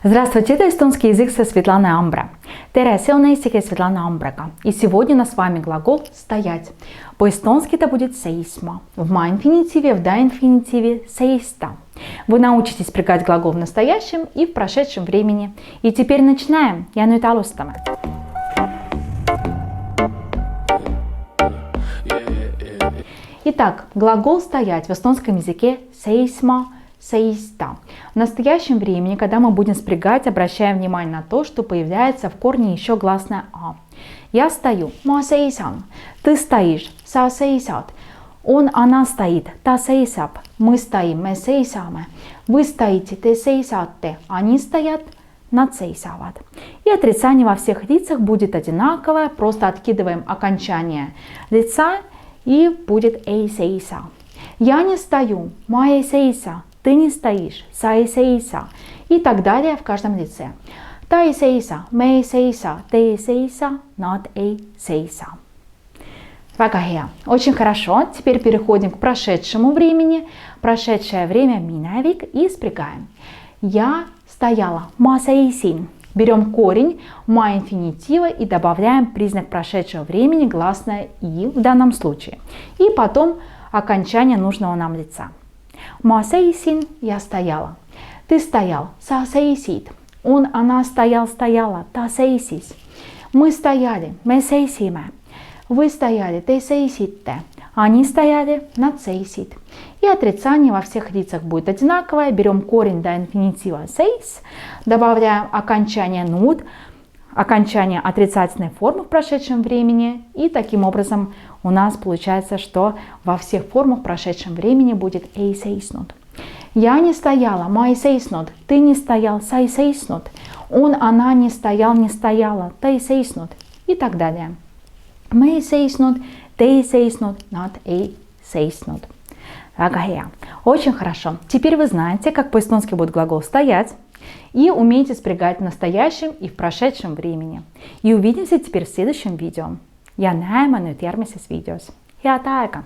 Здравствуйте, это эстонский язык со Светланой Амбра. Tere, see on eesti keel Svetlana Ambraga. И сегодня у нас с вами глагол «стоять». По-эстонски это будет «seisma». В ма-инфинитиве, в да-инфинитиве «seista». Вы научитесь пригать глагол в настоящем и в прошедшем времени. И теперь начинаем. Ja nüüd alustame. Итак, глагол «стоять» в эстонском языке «seisma», «seista». В настоящем времени, когда мы будем спрягать, обращаем внимание на то, что появляется в корне еще гласное «а». Я стою, ma seisan. Ты стоишь, sa seisad. Он, она стоит, ta seisab. Мы стоим, me seisame. Вы стоите, te seisate. Они стоят, nad seisavad. И отрицание во всех лицах будет одинаковое, просто откидываем окончание лица и будет ei seisa. Я не стою, ma ei seisa. Ты не стоишь, sa ei seisa. И так далее в каждом лице. Ta ei seisa, me ei seisa, te ei seisa, nad ei seisa. Väga hea. Очень хорошо. Теперь переходим к прошедшему времени. Прошедшее время минавик и спрягаем. Я стояла, ma seisin. Берем корень ма-инфинитива и добавляем признак прошедшего времени, гласное «и» в данном случае. И потом окончание нужного нам лица. Ma seisin, я стояла. Ты стоял, sa seisid. Он, она стоял, стояла, ta seisis. Мы стояли, me seisime. Вы стояли, te seisite. Они стояли, nad seisid. И отрицание во всех лицах будет одинаковое. Берем корень до инфинитива seis, добавляем окончание nud, окончание отрицательной формы в прошедшем времени. И таким образом у нас получается, что во всех формах в прошедшем времени будет ei seisnud. Я не стояла, ma ei seisnud. Ты не стоял, sa ei seisnud. Он, она не стоял, не стояла, ta ei seisnud. И так далее. Me ei seisnud, te ei seisnud, nad ei seisnud. Väga hea. Очень хорошо. Теперь вы знаете, как по-эстонски будет глагол «стоять» и умеете спрягать в настоящем и в прошедшем времени. И увидимся теперь в следующем видео. Ja näeme nüüd järgmises videos. Head aega!